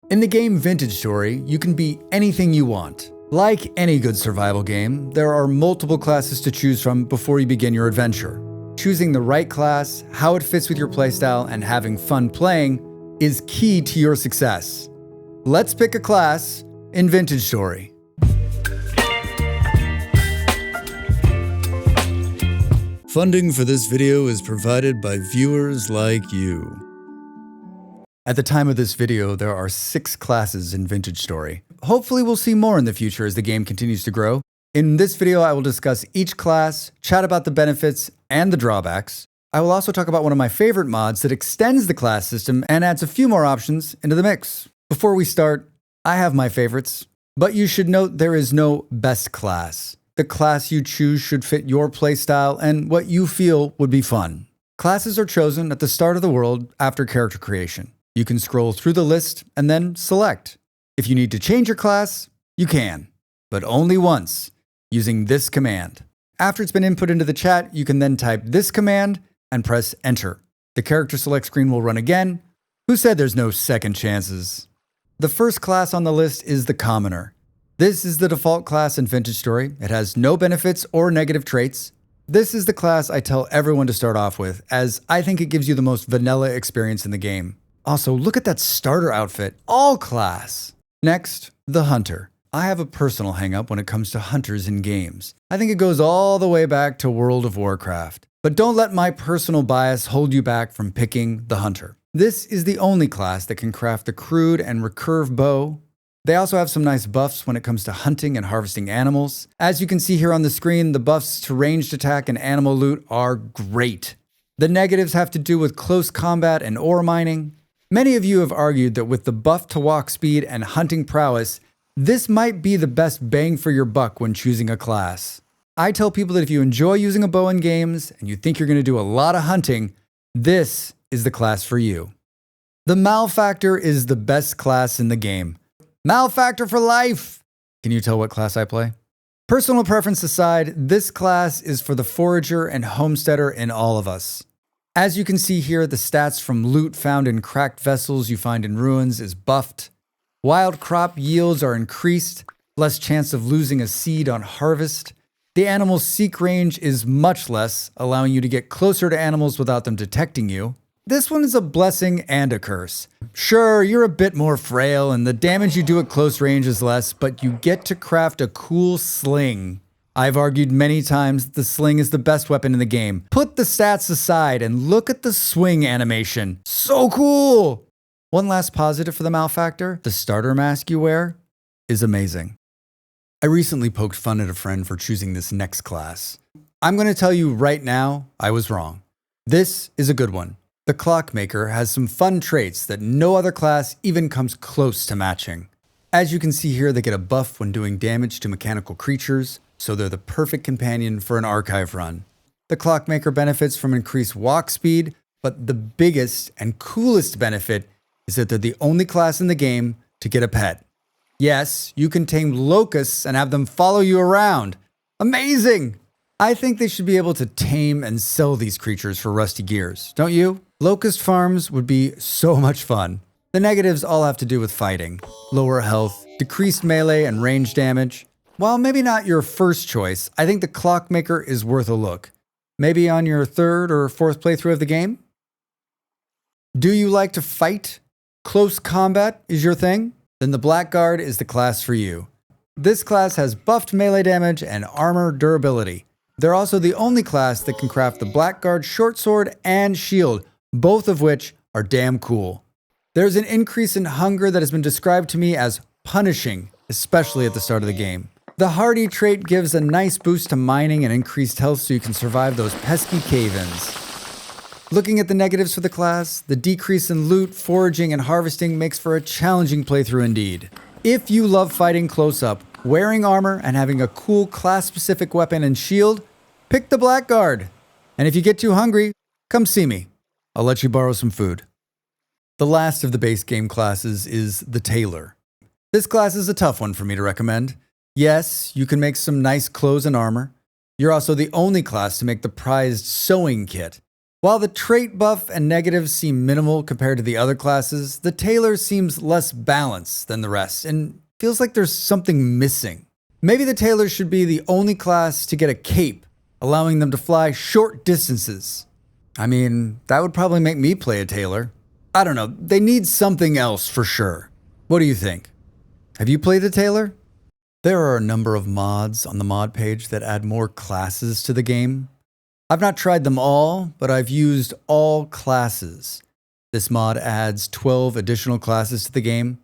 In the game vintagestory, you can be anything you want. Like any good survival game, there are multiple classes to choose from before you begin your adventure. Choosing the right class, how it fits with your playstyle, and having fun playing is key to your success. Let's pick a class in vintagestory. Funding for this video is provided by viewers like you. At the time of this video, there are 6 classes in vintagestory. Hopefully we'll see more in the future as the game continues to grow. In this video, I will discuss each class, chat about the benefits and the drawbacks. I will also talk about one of my favorite mods that extends the class system and adds a few more options into the mix. Before we start, I have my favorites, but you should note there is no best class. The class you choose should fit your playstyle and what you feel would be fun. Classes are chosen at the start of the world after character creation. You can scroll through the list and then select. If you need to change your class, you can, but only once, using this command. After it's been input into the chat, you can then type this command and press enter. The character select screen will run again. Who said there's no second chances? The first class on the list is the commoner. This is the default class in vintagestory. It has no benefits or negative traits. This is the class I tell everyone to start off with, as I think it gives you the most vanilla experience in the game. Also, look at that starter outfit, all class. Next, the hunter. I have a personal hang-up when it comes to hunters in games. I think it goes all the way back to World of Warcraft. But don't let my personal bias hold you back from picking the hunter. This is the only class that can craft the crude and recurve bow. They also have some nice buffs when it comes to hunting and harvesting animals. As you can see here on the screen, the buffs to ranged attack and animal loot are great. The negatives have to do with close combat and ore mining. Many of you have argued that with the buff to walk speed and hunting prowess, this might be the best bang for your buck when choosing a class. I tell people that if you enjoy using a bow in games and you think you're going to do a lot of hunting, this is the class for you. The malefactor is the best class in the game. Malefactor for life! Can you tell what class I play? Personal preference aside, this class is for the forager and homesteader in all of us. As you can see here, the stats from loot found in cracked vessels you find in ruins is buffed. Wild crop yields are increased, less chance of losing a seed on harvest. The animal's seek range is much less, allowing you to get closer to animals without them detecting you. This one is a blessing and a curse. Sure, you're a bit more frail and the damage you do at close range is less, but you get to craft a cool sling. I've argued many times that the sling is the best weapon in the game. Put the stats aside and look at the swing animation. So cool! One last positive for the malefactor, the starter mask you wear is amazing. I recently poked fun at a friend for choosing this next class. I'm going to tell you right now, I was wrong. This is a good one. The clockmaker has some fun traits that no other class even comes close to matching. As you can see here, they get a buff when doing damage to mechanical creatures, so they're the perfect companion for an archive run. The clockmaker benefits from increased walk speed, but the biggest and coolest benefit is that they're the only class in the game to get a pet. Yes, you can tame locusts and have them follow you around. Amazing! I think they should be able to tame and sell these creatures for rusty gears, don't you? Locust farms would be so much fun. The negatives all have to do with fighting. Lower health, decreased melee and range damage. While maybe not your first choice, I think the clockmaker is worth a look. Maybe on your 3rd or 4th playthrough of the game? Do you like to fight? Close combat is your thing? Then the Blackguard is the class for you. This class has buffed melee damage and armor durability. They're also the only class that can craft the Blackguard short sword and shield, both of which are damn cool. There's an increase in hunger that has been described to me as punishing, especially at the start of the game. The hardy trait gives a nice boost to mining and increased health so you can survive those pesky cave-ins. Looking at the negatives for the class, the decrease in loot, foraging, and harvesting makes for a challenging playthrough indeed. If you love fighting close up, wearing armor, and having a cool class-specific weapon and shield, pick the Blackguard. And if you get too hungry, come see me. I'll let you borrow some food. The last of the base game classes is the Tailor. This class is a tough one for me to recommend. Yes, you can make some nice clothes and armor. You're also the only class to make the prized sewing kit. While the trait buff and negatives seem minimal compared to the other classes, the tailor seems less balanced than the rest and feels like there's something missing. Maybe the tailor should be the only class to get a cape, allowing them to fly short distances. I mean, that would probably make me play a tailor. I don't know, they need something else for sure. What do you think? Have you played a tailor? There are a number of mods on the mod page that add more classes to the game. I've not tried them all, but I've used all classes. This mod adds 12 additional classes to the game.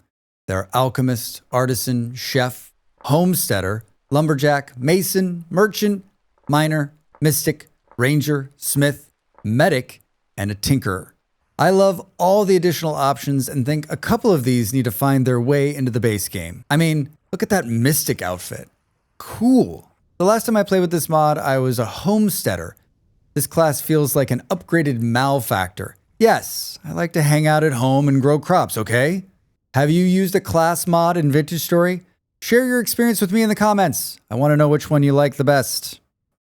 There are alchemist, artisan, chef, homesteader, lumberjack, mason, merchant, miner, mystic, ranger, smith, medic, and a tinkerer. I love all the additional options and think a couple of these need to find their way into the base game. I mean, look at that mystic outfit. Cool. The last time I played with this mod, I was a homesteader. This class feels like an upgraded malefactor. Yes, I like to hang out at home and grow crops, okay? Have you used a class mod in vintagestory? Share your experience with me in the comments. I want to know which one you like the best.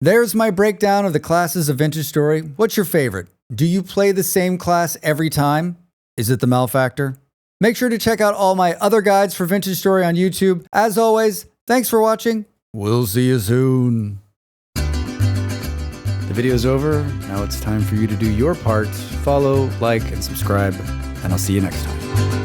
There's my breakdown of the classes of vintagestory. What's your favorite? Do you play the same class every time? Is it the malefactor? Make sure to check out all my other guides for vintagestory on YouTube. As always, thanks for watching. We'll see you soon. The video's over. Now it's time for you to do your part. Follow, like, and subscribe, and I'll see you next time.